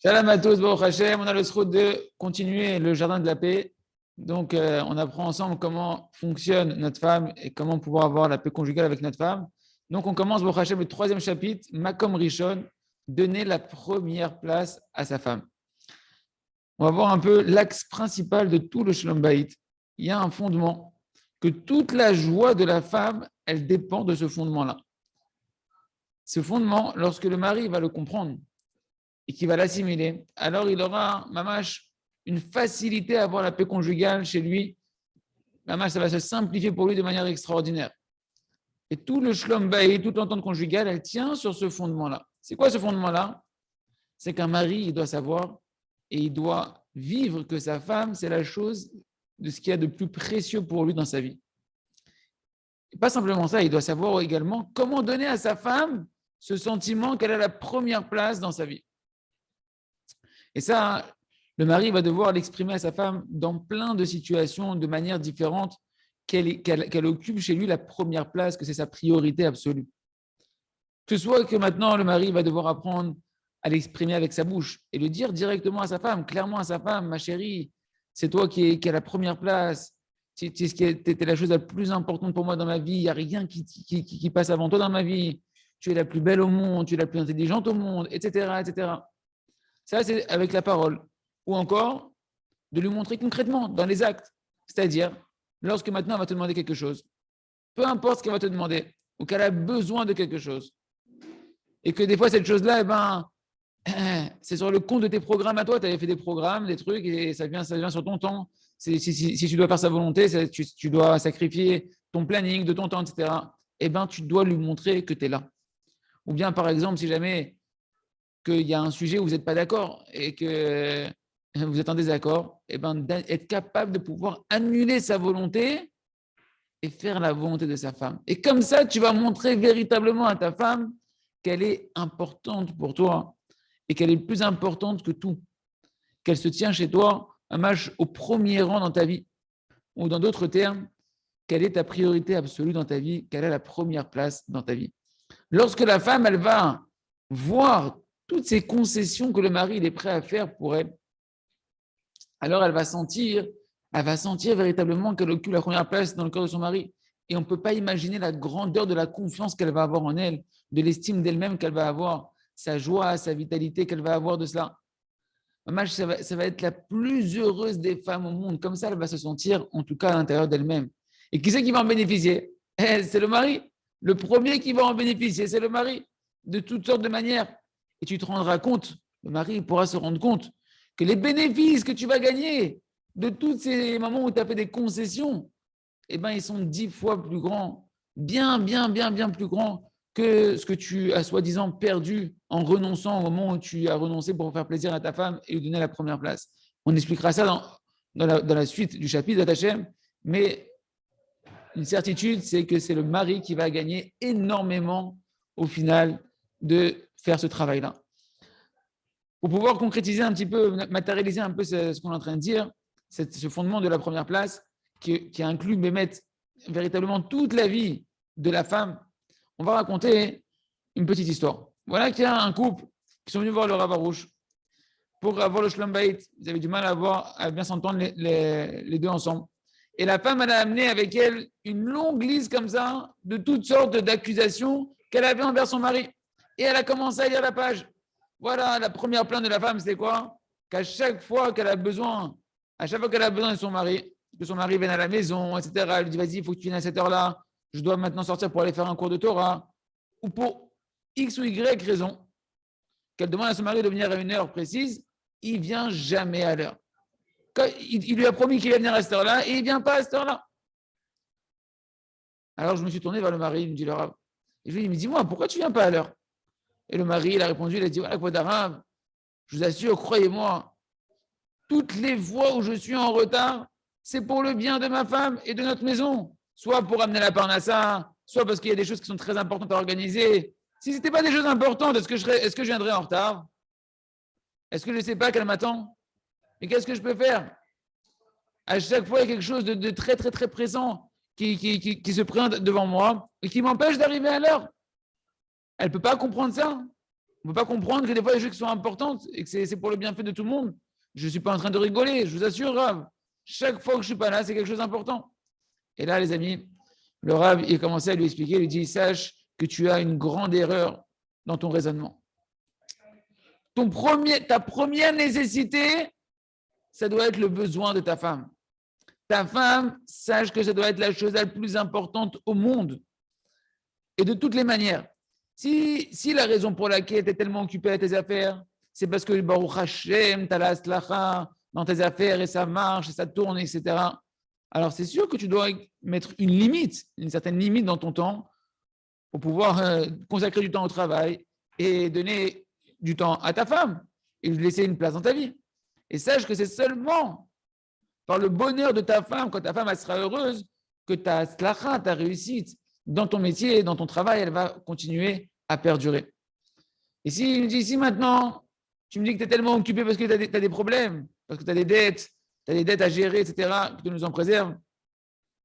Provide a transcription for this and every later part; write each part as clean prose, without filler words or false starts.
Shalom à tous, Baruch Hashem. On a le srout de continuer le jardin de la paix. Donc, on apprend ensemble comment fonctionne notre femme et comment pouvoir avoir la paix conjugale avec notre femme. Donc, on commence, Baruch Hashem, le troisième chapitre, Makom Rishon, donner la première place à sa femme. On va voir un peu l'axe principal de tout le Shalom Bayit. Il y a un fondement, que toute la joie de la femme, elle dépend de ce fondement-là. Ce fondement, lorsque le mari va le comprendre, et qui va l'assimiler, alors il aura, mamash, une facilité à avoir la paix conjugale chez lui. Mamash, ça va se simplifier pour lui de manière extraordinaire. Et tout le shlom bayit, toute l'entente conjugale, elle tient sur ce fondement-là. C'est quoi ce fondement-là? C'est qu'un mari, il doit savoir et il doit vivre que sa femme, c'est la chose de ce qu'il y a de plus précieux pour lui dans sa vie. Et pas simplement ça, il doit savoir également comment donner à sa femme ce sentiment qu'elle a la première place dans sa vie. Et ça, le mari va devoir l'exprimer à sa femme dans plein de situations, de manière différente, qu'elle occupe chez lui la première place, que c'est sa priorité absolue. Que ce soit que maintenant, le mari va devoir apprendre à l'exprimer avec sa bouche et le dire directement à sa femme, clairement à sa femme, ma chérie, c'est toi qui es la première place, tu es la chose la plus importante pour moi dans ma vie, il n'y a rien qui passe avant toi dans ma vie, tu es la plus belle au monde, tu es la plus intelligente au monde, etc., etc. Ça, c'est avec la parole. Ou encore, de lui montrer concrètement, dans les actes. C'est-à-dire, lorsque maintenant elle va te demander quelque chose, peu importe ce qu'elle va te demander, ou qu'elle a besoin de quelque chose, et que des fois, cette chose-là, c'est sur le compte de tes programmes à toi. Tu avais fait des programmes, des trucs, et ça vient sur ton temps. Si tu dois faire sa volonté, tu dois sacrifier ton planning, de ton temps, etc. Tu dois lui montrer que tu es là. Ou bien, par exemple, si jamais qu'il y a un sujet où vous n'êtes pas d'accord et que vous êtes en désaccord, être capable de pouvoir annuler sa volonté et faire la volonté de sa femme. Et comme ça, tu vas montrer véritablement à ta femme qu'elle est importante pour toi et qu'elle est plus importante que tout, qu'elle se tient chez toi un match au premier rang dans ta vie, ou dans d'autres termes, quelle est ta priorité absolue dans ta vie, quelle est la première place dans ta vie. Lorsque la femme, elle va voir toutes ces concessions que le mari il est prêt à faire pour elle, alors elle va sentir véritablement qu'elle occupe la première place dans le cœur de son mari. Et on ne peut pas imaginer la grandeur de la confiance qu'elle va avoir en elle, de l'estime d'elle-même qu'elle va avoir, sa joie, sa vitalité qu'elle va avoir de cela. Ça va être la plus heureuse des femmes au monde. Comme ça, elle va se sentir, en tout cas à l'intérieur d'elle-même. Et qui c'est qui va en bénéficier? C'est le mari. Le premier qui va en bénéficier, c'est le mari, de toutes sortes de manières. Et tu te rendras compte, le mari pourra se rendre compte que les bénéfices que tu vas gagner de tous ces moments où tu as fait des concessions, ils sont 10 fois plus grands, bien plus grands que ce que tu as soi-disant perdu en renonçant au moment où tu as renoncé pour faire plaisir à ta femme et lui donner la première place. On expliquera ça dans la suite du chapitre d'Atachem, mais une certitude, c'est que c'est le mari qui va gagner énormément au final de faire ce travail-là. Pour pouvoir concrétiser un petit peu, matérialiser un peu ce qu'on est en train de dire, ce fondement de la première place qui inclut Bémet véritablement toute la vie de la femme, on va raconter une petite histoire. Voilà qu'il y a un couple qui sont venus voir le Rav Arush pour avoir le Shalom Bayit. Ils avaient du mal à bien s'entendre les deux ensemble. Et la femme, elle a amené avec elle une longue liste comme ça de toutes sortes d'accusations qu'elle avait envers son mari. Et elle a commencé à lire la page. Voilà, la première plainte de la femme, c'est quoi? Qu'à chaque fois qu'elle a besoin, de son mari, que son mari vienne à la maison, etc., elle lui dit, vas-y, il faut que tu viennes à cette heure-là, je dois maintenant sortir pour aller faire un cours de Torah, ou pour X ou Y raison, qu'elle demande à son mari de venir à une heure précise, il ne vient jamais à l'heure. Il lui a promis qu'il allait venir à cette heure-là, et il ne vient pas à cette heure-là. Alors je me suis tourné vers le mari, il me dit, le Rav, et je lui ai dit, dis-moi, pourquoi tu ne viens pas à l'heure? Et le mari, il a répondu, il a dit, voilà, quoi d'arabe, je vous assure, croyez-moi, toutes les fois où je suis en retard, c'est pour le bien de ma femme et de notre maison. Soit pour amener la parnassa, soit parce qu'il y a des choses qui sont très importantes à organiser. Si ce n'était pas des choses importantes, est-ce que je viendrais en retard? Est-ce que je ne sais pas qu'elle m'attend? Mais qu'est-ce que je peux faire? À chaque fois, il y a quelque chose de très, très, très pressant qui se présente devant moi et qui m'empêche d'arriver à l'heure. Elle ne peut pas comprendre ça. On ne peut pas comprendre que des fois, les choses qui sont importantes et que c'est pour le bienfait de tout le monde. Je ne suis pas en train de rigoler, je vous assure, Rav. Chaque fois que je ne suis pas là, c'est quelque chose d'important. Et là, les amis, le Rav, il commençait à lui expliquer, il lui dit, sache que tu as une grande erreur dans ton raisonnement. Ta première nécessité, ça doit être le besoin de ta femme. Ta femme, sache que ça doit être la chose la plus importante au monde. Et de toutes les manières, si la raison pour laquelle tu es tellement occupé à tes affaires, c'est parce que Baruch Hashem, tu as la aslacha dans tes affaires et ça marche et ça tourne, etc. Alors c'est sûr que tu dois mettre une limite, une certaine limite dans ton temps pour pouvoir consacrer du temps au travail et donner du temps à ta femme et lui laisser une place dans ta vie. Et sache que c'est seulement par le bonheur de ta femme, quand ta femme elle sera heureuse, que ta aslacha, ta réussite dans ton métier, dans ton travail, elle va continuer à perdurer. Et si maintenant, tu me dis que tu es tellement occupé parce que tu as des problèmes, parce que tu as des dettes à gérer, etc., que tu nous en préserves,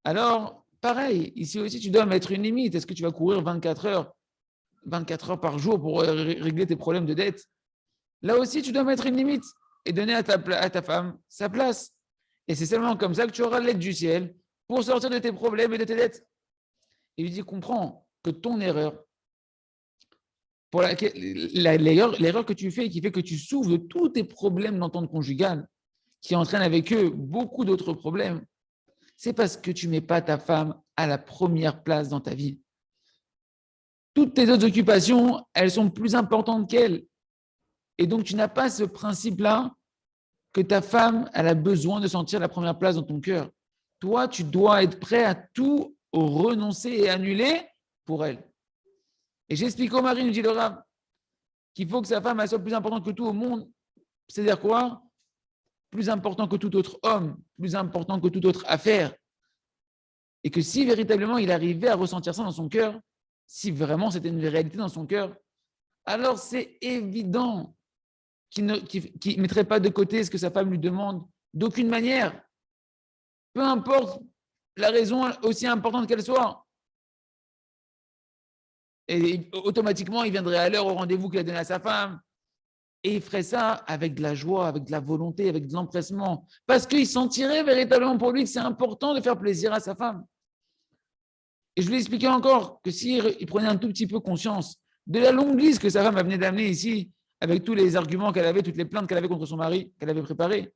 alors, pareil, ici aussi, tu dois mettre une limite. Est-ce que tu vas courir 24 heures par jour pour régler tes problèmes de dette? Là aussi, tu dois mettre une limite et donner à ta femme sa place. Et c'est seulement comme ça que tu auras l'aide du ciel pour sortir de tes problèmes et de tes dettes. Et il dit, comprends que ton erreur, l'erreur que tu fais, qui fait que tu souffres de tous tes problèmes d'entente conjugale, qui entraîne avec eux beaucoup d'autres problèmes, c'est parce que tu ne mets pas ta femme à la première place dans ta vie. Toutes tes autres occupations, elles sont plus importantes qu'elle. Et donc, tu n'as pas ce principe-là que ta femme, elle a besoin de sentir la première place dans ton cœur. Toi, tu dois être prêt à tout renoncer et annuler pour elle. Et j'explique au mari, nous dit le Rav, qu'il faut que sa femme elle soit plus importante que tout au monde. C'est-à-dire quoi? Plus important que tout autre homme, plus important que toute autre affaire. Et que si véritablement il arrivait à ressentir ça dans son cœur, si vraiment c'était une réalité dans son cœur, alors c'est évident qu'il ne mettrait pas de côté ce que sa femme lui demande d'aucune manière. Peu importe la raison aussi importante qu'elle soit. Et automatiquement, il viendrait à l'heure au rendez-vous qu'il a donné à sa femme. Et il ferait ça avec de la joie, avec de la volonté, avec de l'empressement. Parce qu'il sentirait véritablement pour lui que c'est important de faire plaisir à sa femme. Et je lui ai expliqué encore que s'il prenait un tout petit peu conscience de la longue liste que sa femme venait d'amener ici, avec tous les arguments qu'elle avait, toutes les plaintes qu'elle avait contre son mari, qu'elle avait préparées,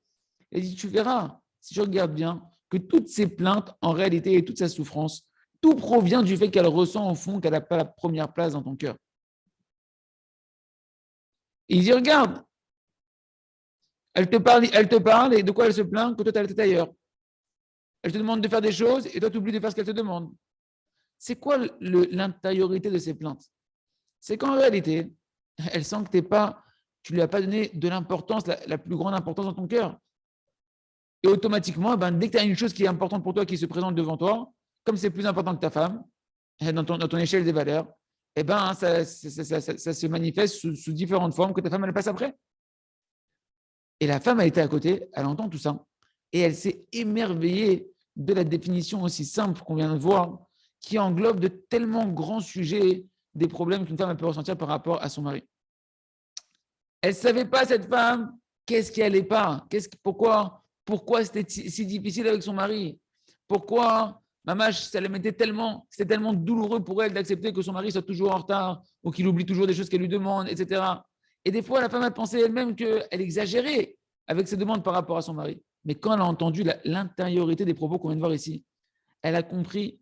elle dit, tu verras, si tu regardes bien, que toutes ces plaintes, en réalité, et toute sa souffrance, tout provient du fait qu'elle ressent au fond qu'elle n'a pas la première place dans ton cœur. Et il dit, regarde, elle te parle, et de quoi elle se plaint? Que toi, tu as la tête ailleurs. Elle te demande de faire des choses, et toi, tu oublies de faire ce qu'elle te demande. C'est quoi l'intériorité de ces plaintes? C'est qu'en réalité, elle sent que tu ne lui as pas donné de l'importance, la plus grande importance dans ton cœur. Et automatiquement, dès que tu as une chose qui est importante pour toi, qui se présente devant toi, comme c'est plus important que ta femme, dans ton échelle des valeurs, ça se manifeste sous différentes formes que ta femme, elle passe après. Et la femme, elle était à côté, elle entend tout ça. Et elle s'est émerveillée de la définition aussi simple qu'on vient de voir, qui englobe de tellement grands sujets, des problèmes qu'une femme peut ressentir par rapport à son mari. Elle ne savait pas, cette femme, qu'est-ce qui n'allait pas, pourquoi c'était si difficile avec son mari, pourquoi c'était tellement douloureux pour elle d'accepter que son mari soit toujours en retard ou qu'il oublie toujours des choses qu'elle lui demande, etc. Et des fois, la femme a pensé elle-même qu'elle exagérait avec ses demandes par rapport à son mari. Mais quand elle a entendu l'intériorité des propos qu'on vient de voir ici, elle a compris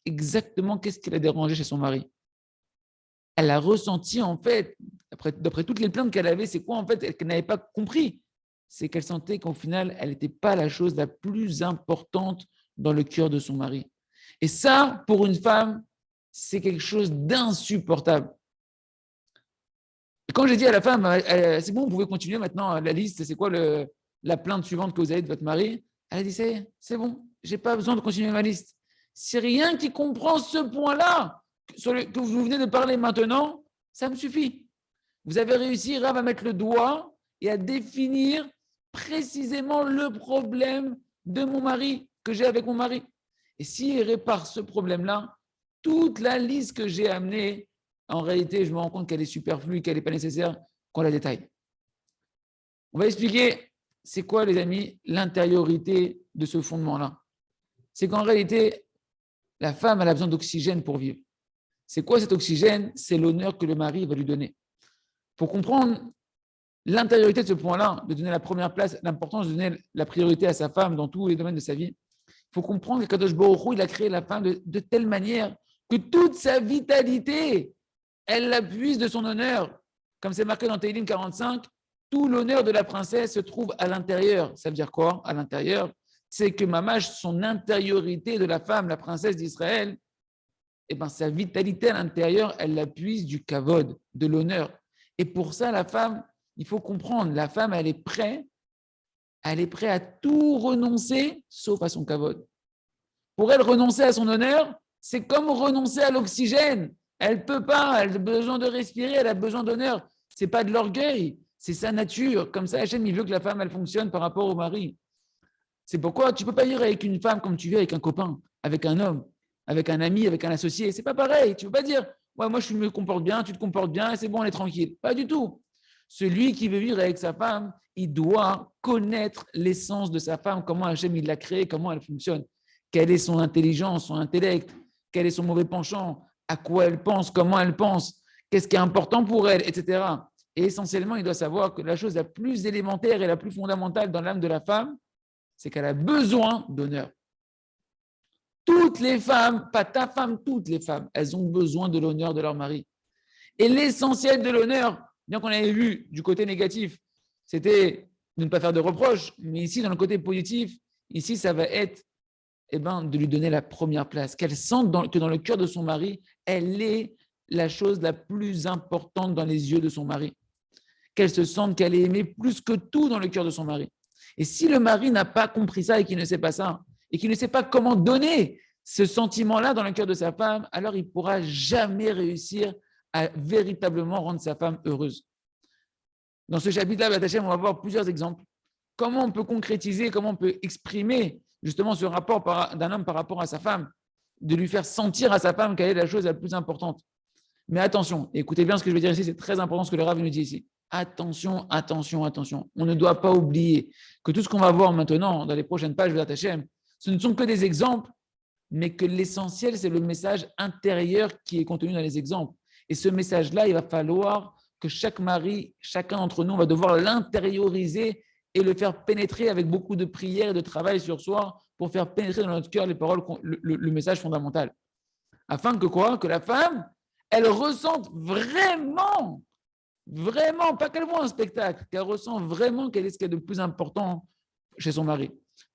exactement qu'est-ce qui l'a dérangé chez son mari. Elle a ressenti, en fait, d'après toutes les plaintes qu'elle avait, c'est quoi, en fait, qu'elle n'avait pas compris? C'est qu'elle sentait qu'au final, elle n'était pas la chose la plus importante dans le cœur de son mari. Et ça, pour une femme, c'est quelque chose d'insupportable. Et quand j'ai dit à la femme, c'est bon, vous pouvez continuer maintenant la liste, c'est quoi la plainte suivante que vous avez de votre mari? Elle a dit, c'est bon, je n'ai pas besoin de continuer ma liste. C'est rien qui comprend ce point-là que vous venez de parler maintenant, ça me suffit. Vous avez réussi, Rav, à mettre le doigt et à définir précisément le problème de mon mari, que j'ai avec mon mari. Et s'il répare ce problème-là, toute la liste que j'ai amenée, en réalité, je me rends compte qu'elle est superflue, qu'elle n'est pas nécessaire, qu'on la détaille. On va expliquer c'est quoi, les amis, l'intériorité de ce fondement-là. C'est qu'en réalité, la femme elle a besoin d'oxygène pour vivre. C'est quoi cet oxygène? C'est l'honneur que le mari va lui donner. Pour comprendre l'intériorité de ce point-là, de donner la première place, l'importance de donner la priorité à sa femme dans tous les domaines de sa vie, il faut comprendre que Kadosh Baruch Hu, il a créé la femme de telle manière que toute sa vitalité, elle la puise de son honneur. Comme c'est marqué dans Tehillim 45, tout l'honneur de la princesse se trouve à l'intérieur. Ça veut dire quoi? À l'intérieur, c'est que mamash, son intériorité de la femme, la princesse d'Israël, eh ben, sa vitalité à l'intérieur, elle la puise du kavod, de l'honneur. Et pour ça, la femme, il faut comprendre, la femme, elle est prête à tout renoncer, sauf à son kavod. Pour elle, renoncer à son honneur, c'est comme renoncer à l'oxygène. Elle ne peut pas, elle a besoin de respirer, elle a besoin d'honneur. Ce n'est pas de l'orgueil, c'est sa nature. Comme ça, Hachem, il veut que la femme, elle fonctionne par rapport au mari. C'est pourquoi tu ne peux pas vivre avec une femme comme tu vis avec un copain, avec un homme, avec un ami, avec un associé. Ce n'est pas pareil. Tu ne peux pas dire, ouais, moi, je me comporte bien, tu te comportes bien, c'est bon, on est tranquille. Pas du tout. Celui qui veut vivre avec sa femme, il doit connaître l'essence de sa femme, comment Hachem, il l'a créée, comment elle fonctionne. Quelle est son intelligence, son intellect, quel est son mauvais penchant, à quoi elle pense, comment elle pense, qu'est-ce qui est important pour elle, etc. Et essentiellement, il doit savoir que la chose la plus élémentaire et la plus fondamentale dans l'âme de la femme, c'est qu'elle a besoin d'honneur. Toutes les femmes, pas ta femme, toutes les femmes, elles ont besoin de l'honneur de leur mari. Et l'essentiel de l'honneur, bien qu'on avait vu du côté négatif, c'était de ne pas faire de reproches, mais ici, dans le côté positif, ici, ça va être de lui donner la première place, qu'elle sente que dans le cœur de son mari, elle est la chose la plus importante dans les yeux de son mari, qu'elle se sente qu'elle est aimée plus que tout dans le cœur de son mari. Et si le mari n'a pas compris ça et qu'il ne sait pas ça, et qu'il ne sait pas comment donner ce sentiment-là dans le cœur de sa femme, alors il ne pourra jamais réussir à véritablement rendre sa femme heureuse. Dans ce chapitre-là, on va voir plusieurs exemples. Comment on peut concrétiser, comment on peut exprimer justement ce rapport d'un homme par rapport à sa femme, de lui faire sentir à sa femme quelle est la chose la plus importante. Mais attention, écoutez bien ce que je veux dire ici, c'est très important ce que le Rav nous dit ici. Attention, attention, attention. On ne doit pas oublier que tout ce qu'on va voir maintenant dans les prochaines pages de la Hachem, ce ne sont que des exemples, mais que l'essentiel, c'est le message intérieur qui est contenu dans les exemples. Et ce message-là, il va falloir que chaque mari, chacun d'entre nous, va devoir l'intérioriser et le faire pénétrer avec beaucoup de prières et de travail sur soi pour faire pénétrer dans notre cœur les paroles, le message fondamental. Afin que quoi? Que la femme, elle ressente vraiment, pas qu'elle voit un spectacle, qu'elle ressent vraiment quel est ce qui est de plus important chez son mari.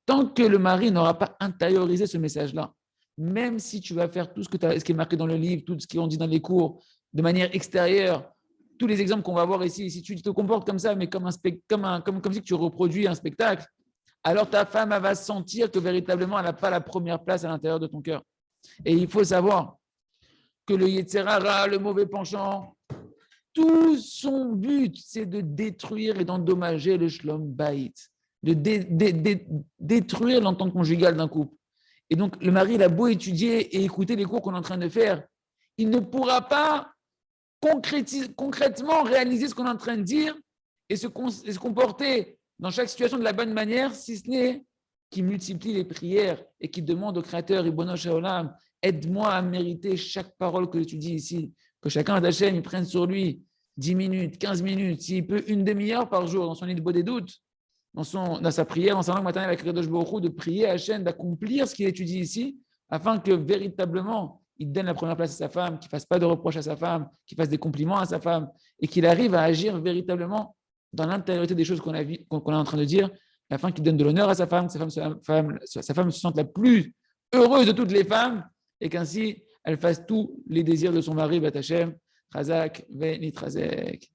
Tant que le mari n'aura pas intériorisé ce message-là, même si tu vas faire tout ce qui est marqué dans le livre, tout ce qu'on dit dans les cours, de manière extérieure, tous les exemples qu'on va voir ici, si tu te comportes comme ça, mais comme si tu reproduis un spectacle, alors ta femme elle va sentir que véritablement elle n'a pas la première place à l'intérieur de ton cœur. Et il faut savoir que le Yetzer Hara, le mauvais penchant, tout son but, c'est de détruire et d'endommager le Shlom Bayit, de détruire l'entente conjugale d'un couple. Et donc, le mari, il a beau étudier et écouter les cours qu'on est en train de faire, il ne pourra pas concrètement réaliser ce qu'on est en train de dire et se comporter dans chaque situation de la bonne manière, si ce n'est qu'il multiplie les prières et qu'il demande au Créateur, Ribono Shel Olam, aide-moi à mériter chaque parole que tu dis ici, que chacun d'Hachem, il prenne sur lui 10 minutes, 15 minutes, s'il peut une demi-heure par jour dans son Idbo des doutes, dans sa prière, dans sa langue maternelle avec Kadosh Baruch Hu, de prier à Hachem, d'accomplir ce qu'il étudie ici, afin que véritablement, il donne la première place à sa femme, qu'il ne fasse pas de reproches à sa femme, qu'il fasse des compliments à sa femme, et qu'il arrive à agir véritablement dans l'intériorité des choses qu'on est en train de dire, afin qu'il donne de l'honneur à sa femme, que sa femme se sente la plus heureuse de toutes les femmes, et qu'ainsi, elle fasse tous les désirs de son mari, Bat Hashem, Chazak, Venit Chazek.